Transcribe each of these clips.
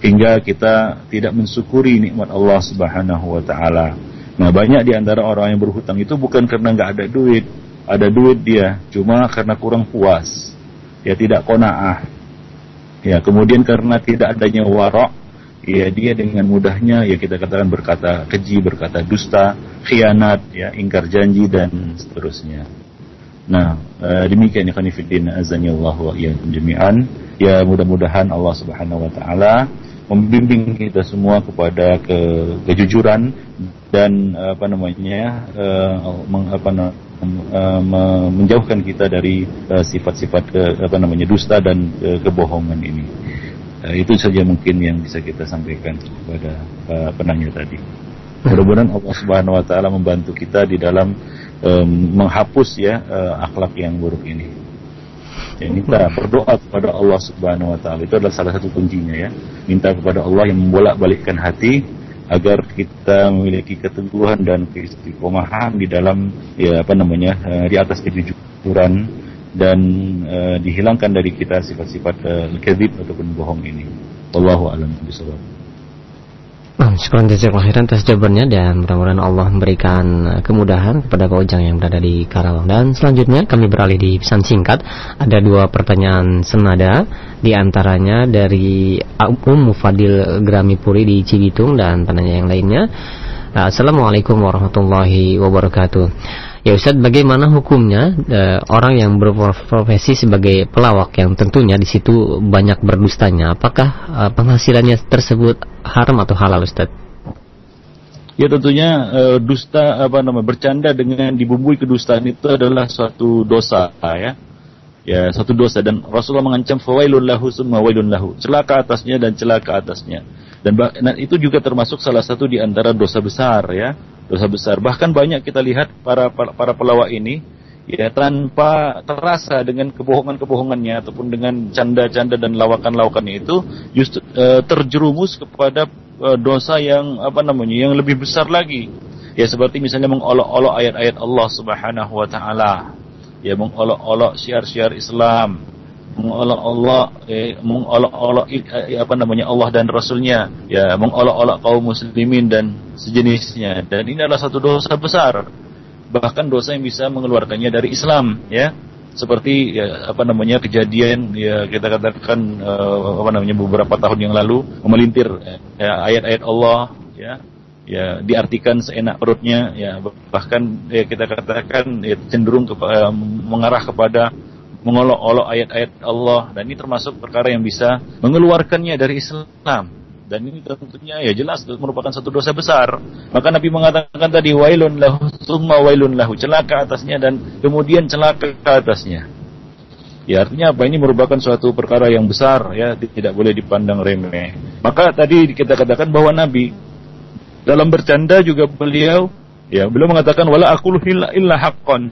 hingga kita tidak mensyukuri nikmat Allah Subhanahu wa taala. Nah, banyak di antara orang yang berhutang itu bukan karena nggak ada duit. Ada duit dia, cuma karena kurang puas. Ya, tidak qanaah. Ya, kemudian karena tidak adanya wara', ya dia dengan mudahnya ya kita katakan berkata keji, berkata dusta, khianat, ya ingkar janji dan seterusnya. Nah, demikian ya khanifiddin azanillahu wa iyyakum jami'an. Ya, mudah-mudahan Allah Subhanahu wa taala membimbing kita semua kepada kejujuran dan menjauhkan kita dari sifat-sifat dusta dan kebohongan ini. Itu saja mungkin yang bisa kita sampaikan kepada penanya tadi. Mudah-mudahan Allah Subhanahu wa taala membantu kita di dalam menghapus akhlak yang buruk ini. Ya, minta berdoa kepada Allah Subhanahu wa taala, itu adalah salah satu kuncinya ya. Minta kepada Allah yang membolak-balikkan hati agar kita memiliki keteguhan dan keistiqomahan di dalam di atas kejujuran dan dihilangkan dari kita sifat-sifat al-kadzib ataupun bohong ini. Wallahu a'lam bishawab. Syukran jazakallahu khairan atas jawabannya, dan mudah-mudahan Allah memberikan kemudahan kepada Pak Ujang yang berada di Karawang. Dan selanjutnya kami beralih di pesan singkat. Ada 2 pertanyaan senada, di antaranya dari Ummu Fadil Gramipuri di Cibitung, dan penanya yang lainnya. Assalamualaikum warahmatullahi wabarakatuh. Ya Ustaz, bagaimana hukumnya orang yang berprofesi sebagai pelawak yang tentunya di situ banyak berdustanya? Apakah penghasilannya tersebut haram atau halal, Ustaz? Ya, tentunya dusta bercanda dengan dibumbui kedustaan itu adalah suatu dosa ya. Ya, suatu dosa, dan Rasulullah mengancam fawailun lahu summa wailun lahu. Celaka atasnya dan celaka atasnya. Dan itu juga termasuk salah satu di antara dosa besar ya. Dosa besar. Bahkan banyak kita lihat para pelawak ini ya, tanpa terasa dengan kebohongan-kebohongannya ataupun dengan canda-canda dan lawakan-lawakannya itu justru terjerumus kepada dosa yang yang lebih besar lagi. Ya, seperti misalnya mengolok-olok ayat-ayat Allah Subhanahu wa taala. Ya, mengolok-olok syiar-syiar Islam, mengolok-olok Allah dan Rasulnya, ya, mengolok-olok kaum muslimin dan sejenisnya. Dan ini adalah satu dosa besar, bahkan dosa yang bisa mengeluarkannya dari Islam ya. Seperti kejadian ya, kita katakan beberapa tahun yang lalu memelintir ayat-ayat Allah ya diartikan seenak perutnya ya, bahkan ya, kita katakan ya, cenderung mengarah kepada mengolok-olok ayat-ayat Allah, dan ini termasuk perkara yang bisa mengeluarkannya dari Islam. Dan ini tentunya ya jelas merupakan satu dosa besar. Maka Nabi mengatakan tadi wailun lahu tsumma wailun lahu, celaka atasnya dan kemudian celaka atasnya. Ya, artinya apa? Ini merupakan suatu perkara yang besar ya, tidak boleh dipandang remeh. Maka tadi kita katakan bahwa Nabi dalam bercanda juga beliau mengatakan wala aqulu illa haqqan.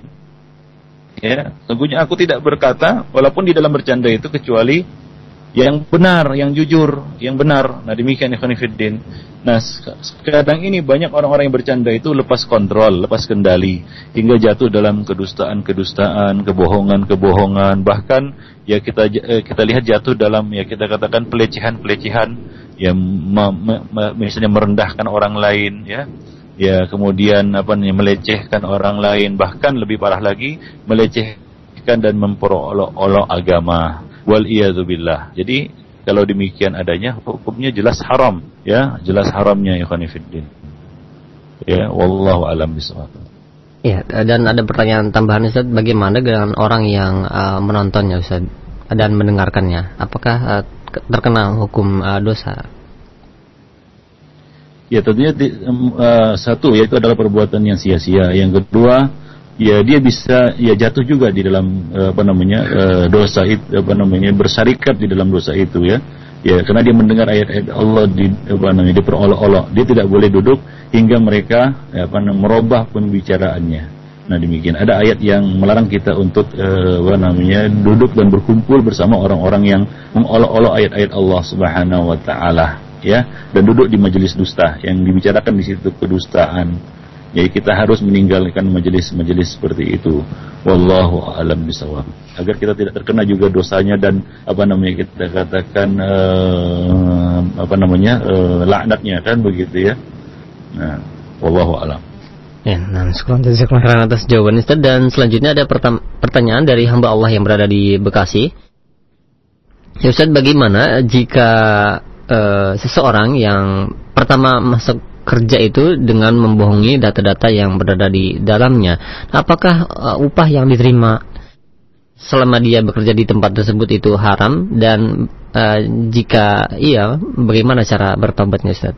Ya, sesungguhnya aku tidak berkata walaupun di dalam bercanda itu kecuali yang benar, yang jujur, yang benar. Nah, demikian ikhwan fillah. Nah, kadang ini banyak orang-orang yang bercanda itu lepas kontrol, lepas kendali, hingga jatuh dalam kedustaan, kebohongan, bahkan ya kita lihat jatuh dalam ya kita katakan pelecehan, yang misalnya merendahkan orang lain ya kemudian melecehkan orang lain, bahkan lebih parah lagi melecehkan dan memperolok-olok agama. Wal iyadzubillah. Jadi kalau demikian adanya hukumnya jelas haram ya, jelas haramnya ikhwan fillah. Ya, wallahu alam bishawab. Ya, dan ada pertanyaan tambahan Ustaz, bagaimana dengan orang yang menontonnya Ustaz dan mendengarkannya? Apakah terkena hukum dosa? Ya, tentunya satu yaitu adalah perbuatan yang sia-sia. Yang kedua, ya dia bisa ya jatuh juga di dalam dosa itu, bersyarikat di dalam dosa itu ya. Ya, karena dia mendengar ayat-ayat Allah diperolok-olok. Dia tidak boleh duduk hingga mereka merubah pembicaraannya. Nah, demikian ada ayat yang melarang kita untuk duduk dan berkumpul bersama orang-orang yang mengolok-olok ayat-ayat Allah Subhanahu wa taala ya, dan duduk di majelis dusta yang dibicarakan di situ kedustaan. Jadi kita harus meninggalkan majelis-majelis seperti itu. Wallahu a'lam bishawab. Agar kita tidak terkena juga dosanya dan kita katakan laknatnya, kan begitu ya. Nah, wallahu alam. Ya, nah, jazakallahu khairan atas jawaban Ustaz. Dan selanjutnya ada pertanyaan dari hamba Allah yang berada di Bekasi. Ya Ustaz, bagaimana jika seseorang yang pertama masuk kerja itu dengan membohongi data-data yang berada di dalamnya? Apakah upah yang diterima selama dia bekerja di tempat tersebut itu haram? Dan jika iya, bagaimana cara bertobatnya Ustaz?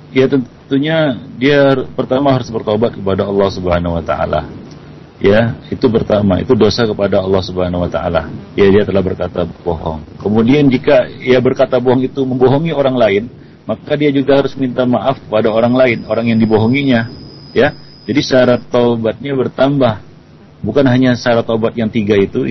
Ya, tentunya dia pertama harus bertobat kepada Allah Subhanahu wa taala. Ya, itu pertama, itu dosa kepada Allah Subhanahu wa taala. Ya, dia telah berkata bohong. Kemudian jika ia berkata bohong itu membohongi orang lain, maka dia juga harus minta maaf kepada orang lain, orang yang dibohonginya. Ya. Jadi syarat taubatnya bertambah. Bukan hanya syarat taubat yang 3 itu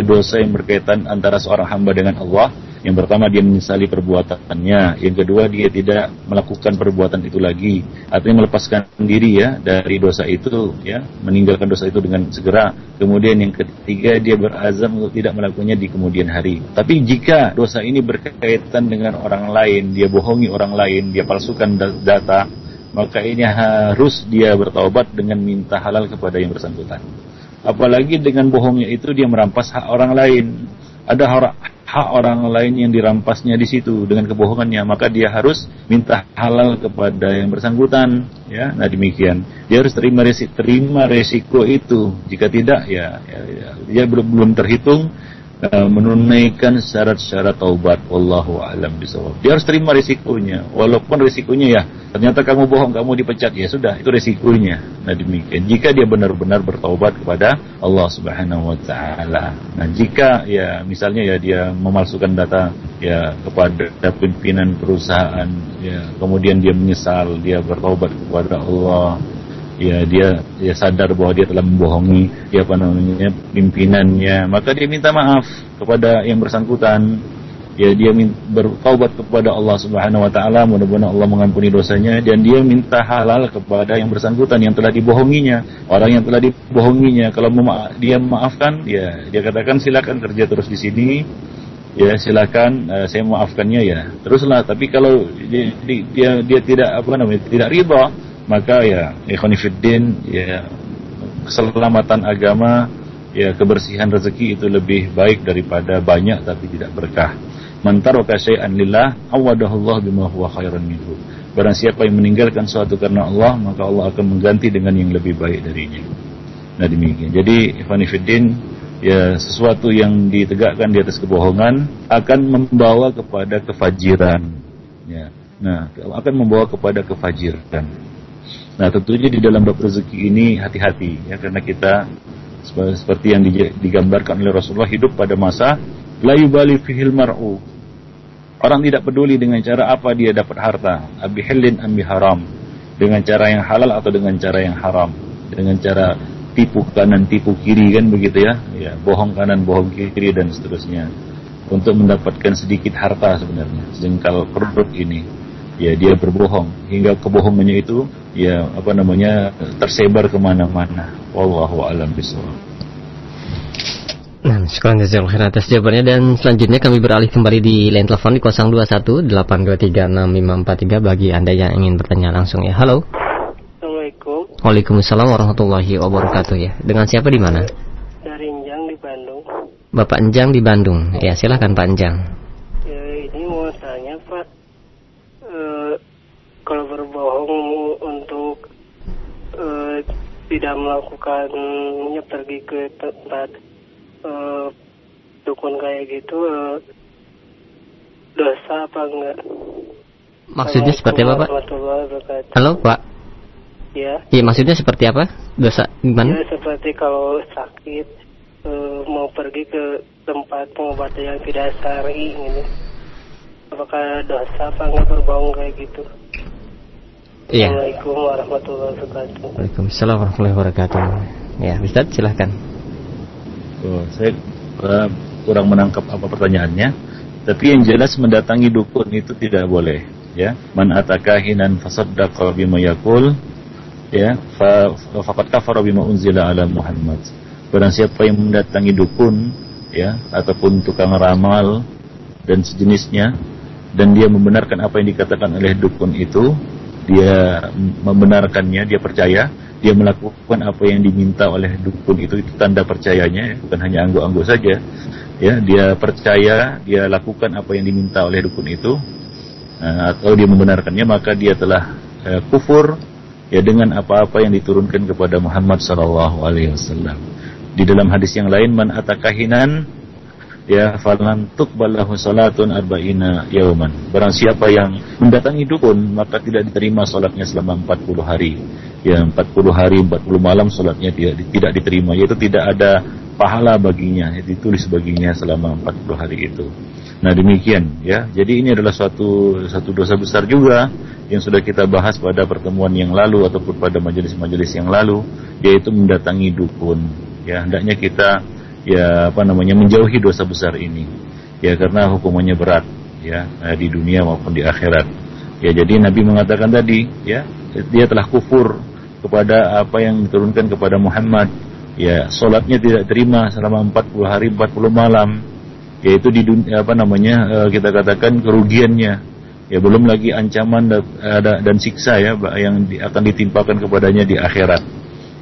dosa yang berkaitan antara seorang hamba dengan Allah. Yang pertama, dia menyesali perbuatannya. Yang kedua, dia tidak melakukan perbuatan itu lagi, artinya melepaskan diri ya dari dosa itu, ya, meninggalkan dosa itu dengan segera. Kemudian yang ketiga, dia berazam untuk tidak melakukannya di kemudian hari. Tapi jika dosa ini berkaitan dengan orang lain, dia bohongi orang lain, dia palsukan data, maka ini harus dia bertaubat dengan minta halal kepada yang bersangkutan. Apalagi dengan bohongnya itu dia merampas hak orang lain. Ada hak orang lain yang dirampasnya di situ dengan kebohongannya, maka dia harus minta halal kepada yang bersangkutan. Ya, nah demikian. Dia harus terima resiko itu. Jika tidak, dia belum terhitung menunaikan syarat-syarat taubat. Wallahu a'lam bishawab. Dia harus terima risikonya, walaupun risikonya ya ternyata kamu bohong, kamu dipecat, ya sudah, itu risikonya. Nah demikian. Jika dia benar-benar bertaubat kepada Allah Subhanahu wa taala. Nah, jika ya misalnya ya dia memalsukan data ya kepada pimpinan perusahaan, ya kemudian dia menyesal, dia bertaubat kepada Allah, ya dia sadar bahwa dia telah membohongi pimpinannya, maka dia minta maaf kepada yang bersangkutan. Ya, dia bertaubat kepada Allah Subhanahu wa taala, mudah-mudahan Allah mengampuni dosanya, dan dia minta halal kepada yang bersangkutan yang telah dibohonginya. Orang yang telah dibohonginya, kalau dia memaafkan, ya dia katakan silakan kerja terus di sini. Ya, silakan, saya memaafkannya ya. Teruslah, tapi kalau dia tidak ridha, maka ya ikhwan fiddin, ya keselamatan agama, ya kebersihan rezeki itu lebih baik daripada banyak tapi tidak berkah. Man taraka syai'an lillah awadahullah bima huwa khairan minhu. Barang siapa yang meninggalkan sesuatu karena Allah, maka Allah akan mengganti dengan yang lebih baik darinya. Nah demikian. Jadi ikhwan fiddin, ya sesuatu yang ditegakkan di atas kebohongan akan membawa kepada kefajiran. Ya. Nah, akan membawa kepada kefajiran. Nah, tentunya di dalam bab rezeki ini hati-hati ya, karena kita seperti yang digambarkan oleh Rasulullah, hidup pada masa la yubali fihil mar'u. Orang tidak peduli dengan cara apa dia dapat harta, abi halin ambi haram, dengan cara yang halal atau dengan cara yang haram, dengan cara tipu kanan tipu kiri, kan begitu ya, ya bohong kanan bohong kiri dan seterusnya, untuk mendapatkan sedikit harta sebenarnya, sejengkal perut ini. Ya, dia berbohong hingga kebohongannya itu ya tersebar kemana-mana. Wallahu a'lam bishawab. Nah, syukran jazakallahu khairan atas jawabannya. Dan selanjutnya kami beralih kembali di line telepon di 0218236543 bagi Anda yang ingin bertanya langsung ya. Halo. Assalamualaikum. Waalaikumsalam warahmatullahi wabarakatuh ya. Dengan siapa di mana? Dari Enjang di Bandung. Bapak Enjang di Bandung. Ya, silakan Pak Enjang. Ya, ini mau tanya Pak. Kalau berbohong untuk tidak melakukannya, pergi ke tempat dukun kayak gitu, dosa apa enggak? Maksudnya seperti apa Pak? Halo Pak. Ya. Iya, maksudnya seperti apa? Dosa gimana? Ya, seperti kalau sakit mau pergi ke tempat pengobatan yang tidak syar'i ini. Apakah dosa apa enggak berbohong kayak gitu? Iya. Assalamualaikum warahmatullahi wabarakatuh. Waalaikumsalam warahmatullahi wabarakatuh. Ya, Ustaz silahkan. Saya kurang menangkap apa pertanyaannya, tapi yang jelas mendatangi dukun itu tidak boleh. Ya, man atakahinan fasaddaqa bima yaqul, ya, faqad kafara bima unzila ala Muhammad. Barang siapa yang mendatangi dukun, ya, ataupun tukang ramal, dan sejenisnya, dan dia membenarkan apa yang dikatakan oleh dukun itu, dia membenarkannya, dia percaya, dia melakukan apa yang diminta oleh dukun itu tanda percayanya, bukan hanya angguk-angguk saja, ya, dia percaya, dia lakukan apa yang diminta oleh dukun itu, atau dia membenarkannya, maka dia telah kufur ya dengan apa-apa yang diturunkan kepada Muhammad sallallahu alaihi wasallam. Di dalam hadis yang lain, man atakahinan ya falan tuqbalahu salatun arba'ina yauman. Barang siapa yang mendatangi dukun, maka tidak diterima salatnya selama 40 hari. Ya, 40 hari, 40 malam salatnya tidak diterima, yaitu tidak ada pahala baginya, ditulis baginya selama 40 hari itu. Nah, demikian ya. Jadi ini adalah satu dosa besar juga yang sudah kita bahas pada pertemuan yang lalu ataupun pada majelis-majelis yang lalu, yaitu mendatangi dukun. Ya, hendaknya kita menjauhi dosa besar ini. Ya, karena hukumannya berat ya, di dunia maupun di akhirat. Ya, jadi Nabi mengatakan tadi ya, dia telah kufur kepada apa yang diturunkan kepada Muhammad. Ya, salatnya tidak terima selama 40 hari 40 malam. Yaitu di dunia, kita katakan kerugiannya. Ya, belum lagi ancaman dan siksa ya yang akan ditimpakan kepadanya di akhirat.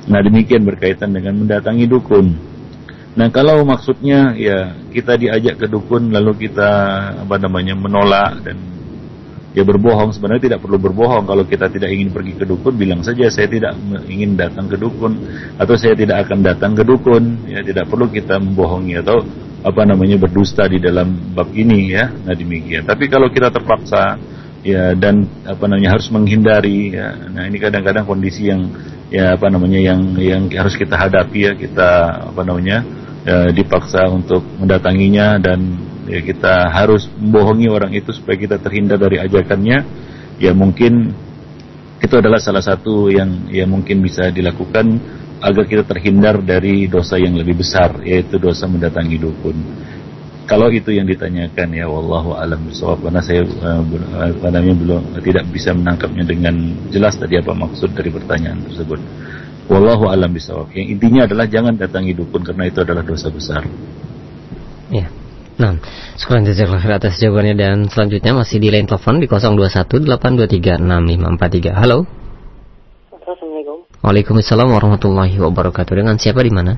Nah, demikian berkaitan dengan mendatangi dukun. Nah, kalau maksudnya ya kita diajak ke dukun lalu kita menolak dan ya berbohong, sebenarnya tidak perlu berbohong. Kalau kita tidak ingin pergi ke dukun, bilang saja saya tidak ingin datang ke dukun atau saya tidak akan datang ke dukun. Ya, tidak perlu kita membohongi atau berdusta di dalam bab ini ya. Nah, demikian. Tapi kalau kita terpaksa ya dan harus menghindari ya. Nah, ini kadang-kadang kondisi yang yang harus kita hadapi ya, kita dipaksa untuk mendatanginya dan ya kita harus membohongi orang itu supaya kita terhindar dari ajakannya. Ya, mungkin itu adalah salah satu yang mungkin bisa dilakukan agar kita terhindar dari dosa yang lebih besar, yaitu dosa mendatangi dukun. Kalau itu yang ditanyakan ya, wallahu a'lam bishawab, karena saya belum tidak bisa menangkapnya dengan jelas tadi apa maksud dari pertanyaan tersebut. Wallahu a'lam bishawab. Yang intinya adalah jangan datangi dukun karena itu adalah dosa besar. Ya. Nah, sekarang jazakallahu khair atas jawabannya, dan selanjutnya masih di line telepon di 0218236543. Halo. Assalamualaikum. Waalaikumsalam warahmatullahi wabarakatuh. Dengan siapa di mana?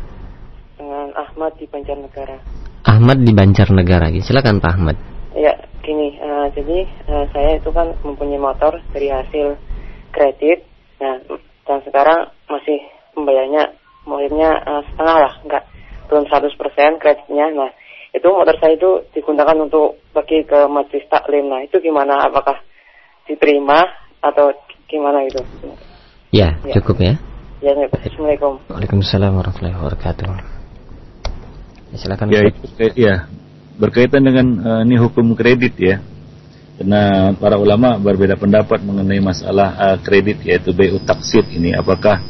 Dengan Ahmad di Banjarnegara. Ahmad di Banjarnegara. Silakan Pak Ahmad. Ya, gini, jadi saya itu kan mempunyai motor dari hasil kredit. Nah, dan sekarang masih pembayarnya setengah lah, belum 100% kreditnya. Nah, itu motor saya itu digunakan untuk pergi ke majelis taklim. Nah, itu gimana? Apakah diterima atau gimana itu? Ya, cukup ya. Ya, Assalamualaikum. Waalaikumsalam warahmatullahi wabarakatuh. Ya, silakan. Ya, berkaitan dengan ini hukum kredit ya. Karena para ulama berbeda pendapat mengenai masalah kredit, yaitu bai'ut taqsid ini, apakah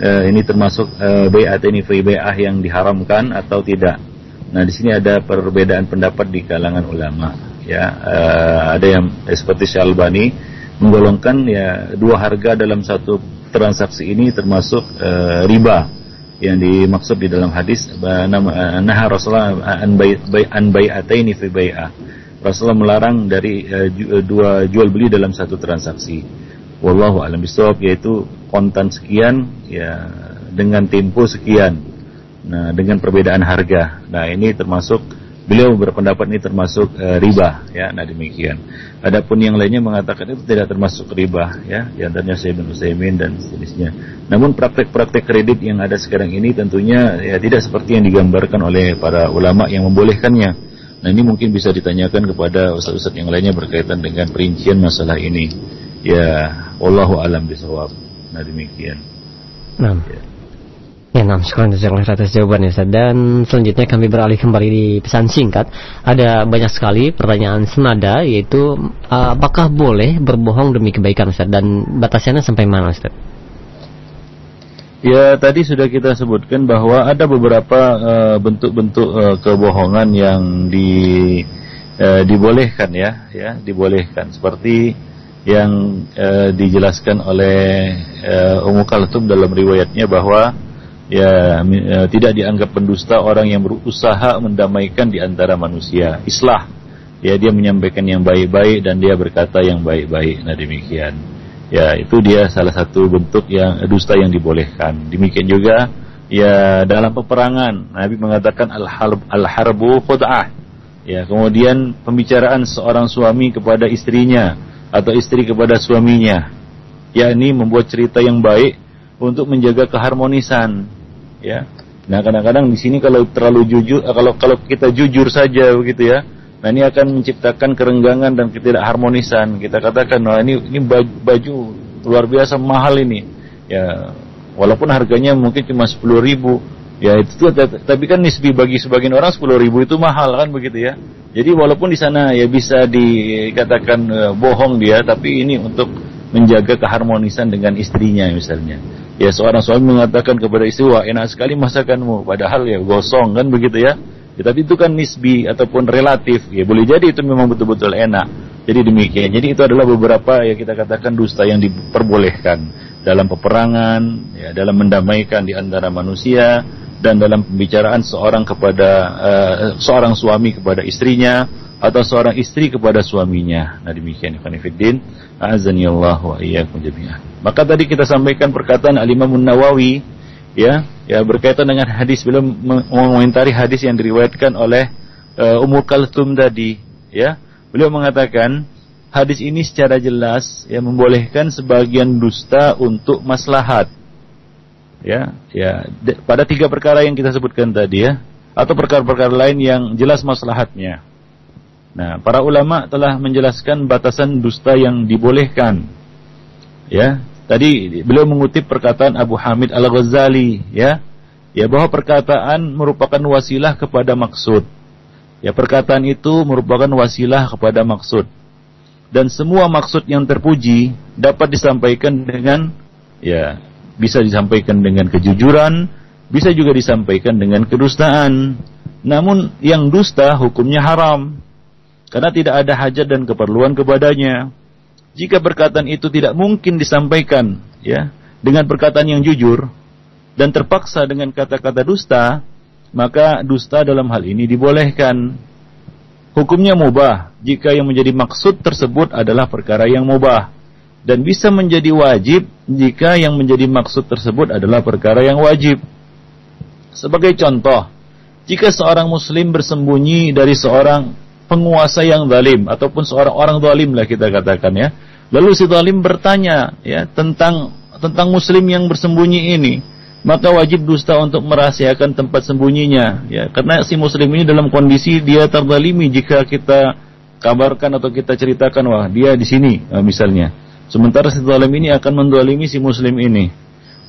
ini termasuk bai'ataini fi bai'ah yang diharamkan atau tidak. Nah, di sini ada perbedaan pendapat di kalangan ulama ya. Ada yang seperti Syalbani menggolongkan ya dua harga dalam satu transaksi ini termasuk riba yang dimaksud di dalam hadis. Naha Rasulullah an bai'ataini fi bai'ah. Rasulullah melarang dari dua jual beli dalam satu transaksi. Wallahu a'lam bishawab, yaitu kontan sekian ya dengan tempo sekian. Nah, dengan perbedaan harga. Nah, ini termasuk, beliau berpendapat ini termasuk riba ya. Nah, demikian. Adapun yang lainnya mengatakan itu tidak termasuk riba ya, di antaranya Syekh Ibnu Utsaimin dan sejenisnya. Namun praktek-praktek kredit yang ada sekarang ini tentunya ya tidak seperti yang digambarkan oleh para ulama yang membolehkannya. Nah, ini mungkin bisa ditanyakan kepada ustaz-ustaz yang lainnya berkaitan dengan perincian masalah ini. Ya, wallahu a'lam bishawab. Nah, demikian. Nah. Ya, syukur atas jawabannya, Ustaz. Dan selanjutnya kami beralih kembali di pesan singkat. Ada banyak sekali pertanyaan senada, yaitu apakah boleh berbohong demi kebaikan, Ustaz? Dan batasannya sampai mana, Ustaz? Ya, tadi sudah kita sebutkan bahwa ada beberapa bentuk-bentuk kebohongan yang dibolehkan ya, dibolehkan, seperti yang dijelaskan oleh Ummu Kalthum dalam riwayatnya bahwa tidak dianggap pendusta orang yang berusaha mendamaikan di antara manusia, islah ya dia menyampaikan yang baik-baik dan dia berkata yang baik-baik. Nah demikian. Ya, itu dia salah satu bentuk yang dusta yang dibolehkan. Demikian juga ya dalam peperangan Nabi mengatakan al-harbu khud'ah. Ya, kemudian pembicaraan seorang suami kepada istrinya atau istri kepada suaminya, yakni membuat cerita yang baik untuk menjaga keharmonisan. Ya. Nah, kadang-kadang di sini kalau terlalu jujur, kalau kita jujur saja begitu ya, nah ini akan menciptakan kerenggangan dan ketidakharmonisan. Kita katakan, nah ini baju luar biasa mahal ini. Ya, walaupun harganya mungkin cuma 10.000, ya itu tapi kan nisbi bagi sebagian orang 10.000 itu mahal kan begitu ya. Jadi walaupun di sana ya bisa dikatakan bohong dia, tapi ini untuk menjaga keharmonisan dengan istrinya misalnya. Ya, seorang suami mengatakan kepada istri, wah enak sekali masakanmu, padahal ya gosong kan begitu ya. Ya, tapi itu kan nisbi ataupun relatif. Ya, boleh jadi itu memang betul-betul enak. Jadi demikian. Jadi itu adalah beberapa ya kita katakan dusta yang diperbolehkan dalam peperangan, ya, dalam mendamaikan di antara manusia, dan dalam pembicaraan seorang seorang suami kepada istrinya atau seorang istri kepada suaminya. Nah demikian ikhwan fillah, azanillahu wa iyyakum jami'an. Maka tadi kita sampaikan perkataan Al-Imam An-Nawawi ya berkaitan dengan hadis, beliau mengomentari hadis yang diriwayatkan oleh Ummu Kalthum tadi ya. Beliau mengatakan hadis ini secara jelas ya membolehkan sebagian dusta untuk maslahat. Ya, pada 3 perkara yang kita sebutkan tadi ya, atau perkara-perkara lain yang jelas maslahatnya. Nah, para ulama telah menjelaskan batasan dusta yang dibolehkan. Ya, tadi beliau mengutip perkataan Abu Hamid Al-Ghazali ya bahwa perkataan merupakan wasilah kepada maksud. Ya, perkataan itu merupakan wasilah kepada maksud. Dan semua maksud yang terpuji dapat disampaikan dengan bisa disampaikan dengan kejujuran, bisa juga disampaikan dengan kedustaan. Namun yang dusta hukumnya haram, karena tidak ada hajat dan keperluan kepadanya. Jika perkataan itu tidak mungkin disampaikan ya dengan perkataan yang jujur dan terpaksa dengan kata-kata dusta, maka dusta dalam hal ini dibolehkan. Hukumnya mubah jika yang menjadi maksud tersebut adalah perkara yang mubah, dan bisa menjadi wajib jika yang menjadi maksud tersebut adalah perkara yang wajib. Sebagai contoh, jika seorang muslim bersembunyi dari seorang penguasa yang zalim ataupun seorang orang zalim lah kita katakan ya, lalu si zalim bertanya ya tentang muslim yang bersembunyi ini, maka wajib dusta untuk merahasiakan tempat sembunyinya ya, karena si muslim ini dalam kondisi dia terzalimi jika kita kabarkan atau kita ceritakan wah dia di sini misalnya. Sementara si zalim ini akan mendolimi si muslim ini.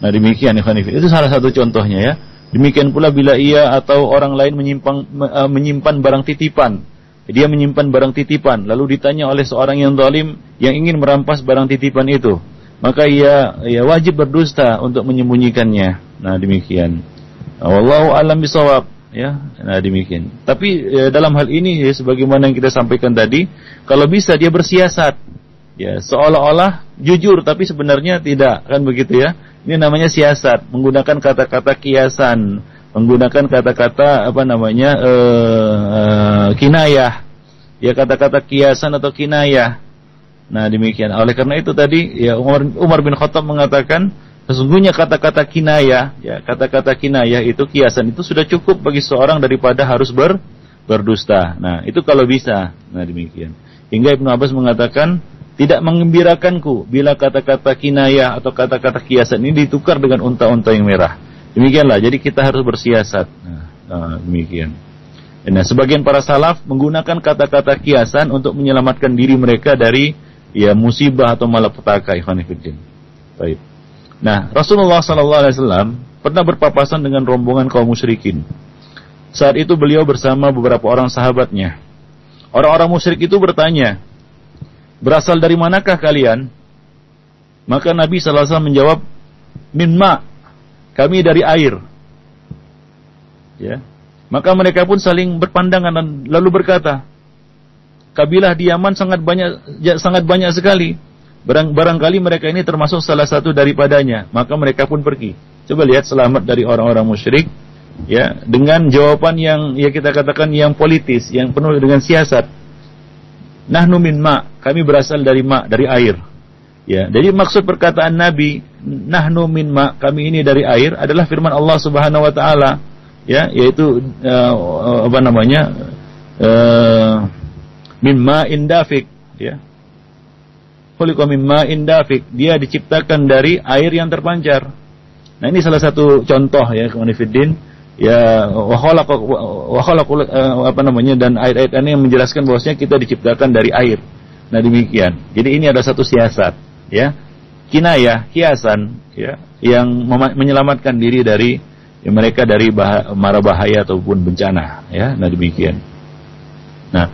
Nah demikian itu salah satu contohnya ya. Demikian pula bila ia atau orang lain menyimpan barang titipan. Dia menyimpan barang titipan, lalu ditanya oleh seorang yang zalim yang ingin merampas barang titipan itu, maka ia wajib berdusta untuk menyembunyikannya. Nah demikian. Wallahu a'lam bishawab ya. Nah demikian. Tapi dalam hal ini ya, sebagaimana yang kita sampaikan tadi, kalau bisa dia bersiasat. Ya, seolah-olah jujur tapi sebenarnya tidak, kan begitu ya. Ini namanya siasat, menggunakan kata-kata kiasan, menggunakan kata-kata kinayah. Ya, kata-kata kiasan atau kinayah. Nah, demikian. Oleh karena itu tadi ya Umar bin Khattab mengatakan sesungguhnya kata-kata kinayah, ya, kata-kata kinayah itu kiasan itu sudah cukup bagi seorang daripada harus berdusta. Nah, itu kalau bisa. Nah, demikian. Hingga Ibnu Abbas mengatakan tidak mengembirakanku bila kata-kata kinayah atau kata-kata kiasan ini ditukar dengan unta-unta yang merah. Demikianlah, jadi kita harus bersiasat. Nah, demikian. Nah, sebagian para salaf menggunakan kata-kata kiasan untuk menyelamatkan diri mereka dari musibah atau malapetaka. Ikhwan fillah. Baik. Nah, Rasulullah SAW pernah berpapasan dengan rombongan kaum musyrikin. Saat itu beliau bersama beberapa orang sahabatnya. Orang-orang musyrik itu bertanya, berasal dari manakah kalian? Maka Nabi SAW menjawab, min ma, kami dari air. Ya. Maka mereka pun saling berpandangan dan lalu berkata, kabilah di Yaman sangat banyak sekali. Barangkali mereka ini termasuk salah satu daripadanya. Maka mereka pun pergi. Coba lihat selamat dari orang-orang musyrik ya, dengan jawaban yang ya kita katakan yang politis, yang penuh dengan siasat. Nahnu min ma, kami berasal dari ma, dari air. Ya, jadi maksud perkataan Nabi nahnu min ma, kami ini dari air adalah firman Allah Subhanahu wa taala, ya, yaitu min ma'in dafiq, ya. Khuliqa min ma'in dafiq, dia diciptakan dari air yang terpancar. Nah, ini salah satu contoh ya, Khonifuddin, ya, dan ayat-ayat ini yang menjelaskan bahwasanya kita diciptakan dari air. Nah, demikian. Jadi ini ada satu siasat, ya, kinayah, hiasan, ya, yang menyelamatkan diri dari mereka dari mara bahaya ataupun bencana, ya. Nah, demikian. Nah,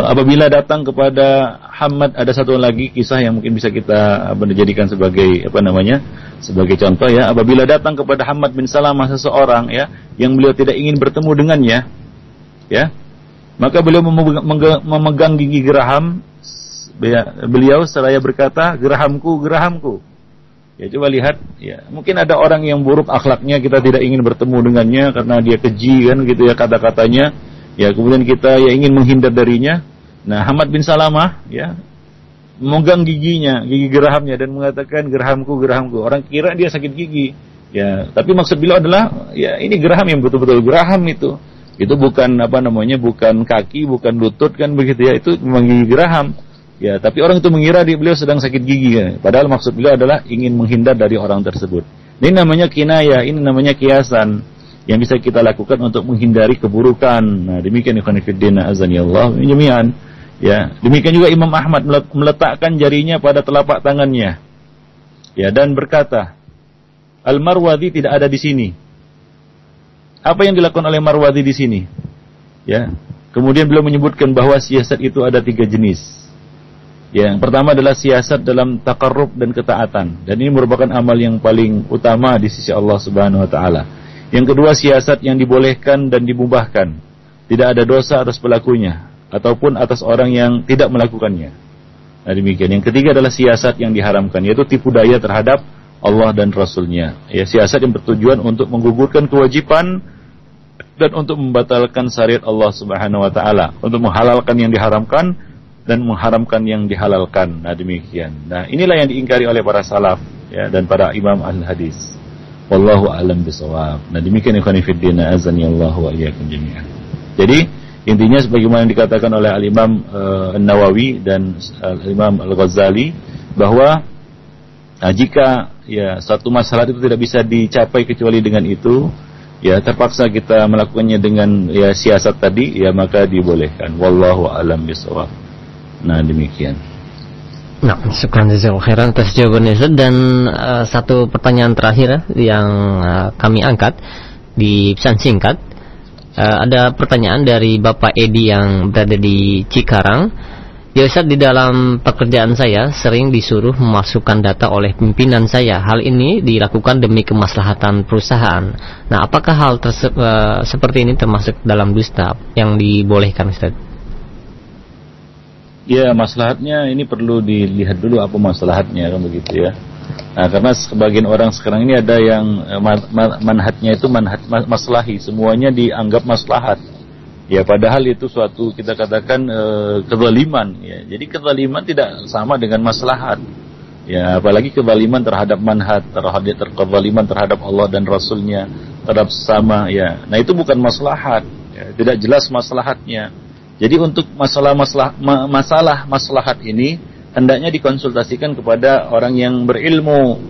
apabila datang kepada Hamad, ada satu lagi kisah yang mungkin bisa kita jadikan sebagai sebagai contoh, ya. Apabila datang kepada Hamad bin Salamah seseorang, ya, yang beliau tidak ingin bertemu dengannya, ya, maka beliau memegang gigi geraham beliau seraya berkata, gerahamku, gerahamku. Ya, coba lihat, ya, mungkin ada orang yang buruk akhlaknya, kita tidak ingin bertemu dengannya karena dia keji, kan, gitu ya, kata-katanya, ya, kemudian kita ya ingin menghindar darinya. Nah, Hamad bin Salamah, ya, memegang giginya, gigi gerahamnya, dan mengatakan, gerahamku, gerahamku. Orang kira dia sakit gigi, ya, tapi maksud beliau adalah, ya, ini geraham yang betul-betul geraham itu bukan bukan kaki, bukan lutut, kan, begitu ya, itu memang gigi geraham. Ya, tapi orang itu mengira beliau sedang sakit gigi, kan? Padahal maksud beliau adalah ingin menghindar dari orang tersebut. Ini namanya kinayah, ini namanya kiasan yang bisa kita lakukan untuk menghindari keburukan. Nah, demikian ikhwan fillah azanillahu jami'an. Ya, demikian juga Imam Ahmad meletakkan jarinya pada telapak tangannya. Ya, dan berkata, Al-Marwazi tidak ada di sini. Apa yang dilakukan oleh Marwazi di sini? Ya. Kemudian beliau menyebutkan bahwa siasat itu ada 3 jenis. Yang pertama adalah siasat dalam taqarrub dan ketaatan, dan ini merupakan amal yang paling utama di sisi Allah Subhanahu wa taala. Yang kedua, siasat yang dibolehkan dan dimubahkan, tidak ada dosa atas pelakunya ataupun atas orang yang tidak melakukannya. Nah, demikian. Yang ketiga adalah siasat yang diharamkan, yaitu tipu daya terhadap Allah dan Rasul-Nya. Ya, siasat yang bertujuan untuk menggugurkan kewajiban dan untuk membatalkan syariat Allah Subhanahu wa taala, untuk menghalalkan yang diharamkan dan mengharamkan yang dihalalkan. Nah, demikian. Nah, inilah yang diingkari oleh para salaf, ya, dan para imam ahli hadis. Wallahu a'lam bishawab. Nah, demikian ikhwan fillah azanillahu wa iyyakum jami'an. Jadi, intinya sebagaimana yang dikatakan oleh Al-Imam An-Nawawi dan Al-Imam Al-Ghazali, bahwa jika ya satu masalah itu tidak bisa dicapai kecuali dengan itu, ya terpaksa kita melakukannya dengan ya siasat tadi, ya maka dibolehkan. Wallahu a'lam bishawab. Nah, demikian. Nah, syukran jazakallahu khairan atas jawabannya, Ustaz. Dan satu pertanyaan terakhir yang kami angkat di pesan singkat. Ada pertanyaan dari Bapak Edi yang berada di Cikarang. Ya Ustaz, di dalam pekerjaan saya sering disuruh memasukkan data oleh pimpinan saya. Hal ini dilakukan demi kemaslahatan perusahaan. Nah, apakah hal seperti ini termasuk dalam dusta yang dibolehkan, Ustaz? Ya, maslahatnya ini perlu dilihat dulu apa maslahatnya, kan, begitu ya. Nah, karena sebagian orang sekarang ini ada yang manhatnya itu manhat maslahi, semuanya dianggap maslahat. Ya, padahal itu suatu kita katakan kezaliman, ya. Jadi kezaliman tidak sama dengan maslahat. Ya, apalagi kezaliman terhadap manhat, kezaliman terhadap Allah dan Rasul-Nya, terhadap sesama, ya. Nah, itu bukan maslahat, ya. Tidak jelas maslahatnya. Jadi untuk masalah maslahat ini hendaknya dikonsultasikan kepada orang yang berilmu.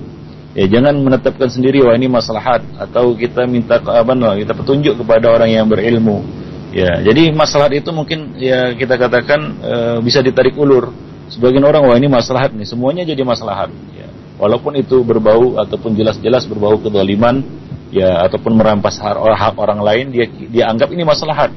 Ya, jangan menetapkan sendiri, wah ini maslahat, atau kita minta kita petunjuk kepada orang yang berilmu. Ya, jadi maslahat itu mungkin ya kita katakan bisa ditarik ulur. Sebagian orang, wah ini maslahat nih, semuanya jadi maslahat. Ya, walaupun itu berbau ataupun jelas-jelas berbau kezaliman, ya, ataupun merampas hak orang lain, dia anggap ini maslahat.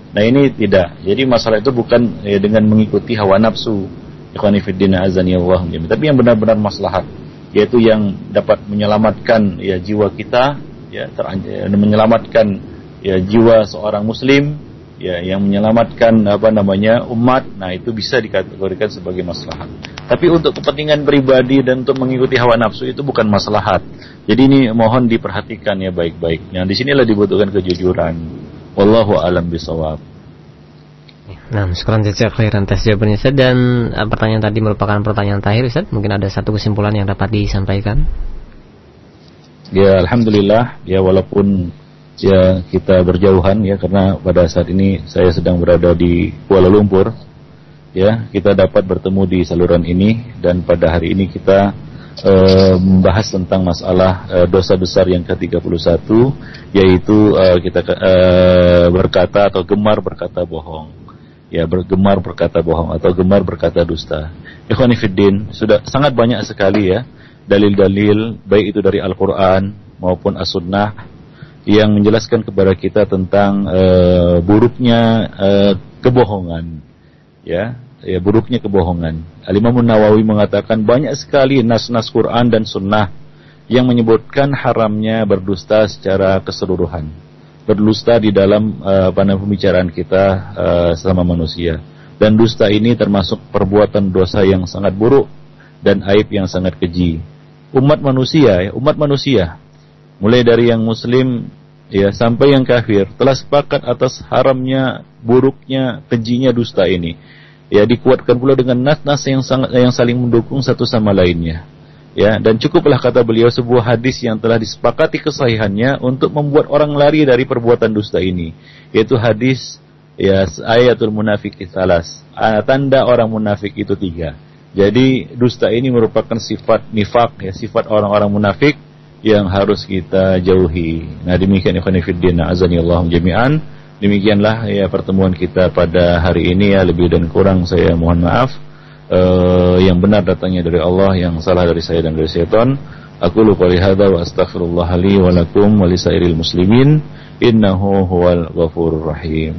Nah, ini tidak. Jadi masalah itu bukan ya, dengan mengikuti hawa nafsu. Ikhwani fiddin azanillahu jami'an. Tapi yang benar-benar maslahat, yaitu yang dapat menyelamatkan ya jiwa kita, ya, menyelamatkan ya jiwa seorang muslim, ya, yang menyelamatkan umat. Nah, itu bisa dikategorikan sebagai maslahat. Tapi untuk kepentingan pribadi dan untuk mengikuti hawa nafsu itu bukan maslahat. Jadi ini mohon diperhatikan ya baik-baik. Nah, di sinilah dibutuhkan kejujuran. Wallahu a'lam bishawab. Nah, syukran jazakallahu khairan atas jawabannya Ustaz. Dan pertanyaan tadi merupakan pertanyaan terakhir Ustaz. Mungkin ada satu kesimpulan yang dapat disampaikan. Ya, alhamdulillah, ya walaupun ya kita berjauhan ya, karena pada saat ini saya sedang berada di Kuala Lumpur. Ya, kita dapat bertemu di saluran ini, dan pada hari ini kita membahas tentang masalah dosa besar yang ke-31, yaitu kita berkata atau gemar berkata bohong. Ya, gemar berkata bohong atau gemar berkata dusta. Ikhwani fiddin, sudah sangat banyak sekali ya dalil-dalil, baik itu dari Al-Quran maupun As-Sunnah, yang menjelaskan kepada kita tentang buruknya kebohongan. Ya, buruknya kebohongan. Al-Imam Nawawi mengatakan banyak sekali nas-nas Quran dan Sunnah yang menyebutkan haramnya berdusta secara keseluruhan. Berdusta di dalam pembicaraan kita selama manusia. Dan dusta ini termasuk perbuatan dosa yang sangat buruk dan aib yang sangat keji. Umat manusia, mulai dari yang Muslim ya sampai yang kafir, telah sepakat atas haramnya, buruknya, kejinya dusta ini. Ya, dikuatkan pula dengan nas-nas yang saling mendukung satu sama lainnya. Ya, dan cukuplah kata beliau sebuah hadis yang telah disepakati kesahihannya untuk membuat orang lari dari perbuatan dusta ini, yaitu hadis ya ayatul munafiqi salas. Tanda orang munafik itu 3. Jadi dusta ini merupakan sifat nifak, ya, sifat orang-orang munafik yang harus kita jauhi. Nah, demikian ikhwan fillah azanillahu jami'an. Demikianlah ya pertemuan kita pada hari ini ya, lebih dan kurang saya mohon maaf. Yang benar datangnya dari Allah, yang salah dari saya dan dari syaitan. Aqulu qouli hadza wa astaghfirullah li wa lakum wa lisairil muslimin innahu huwal ghafurur rahim.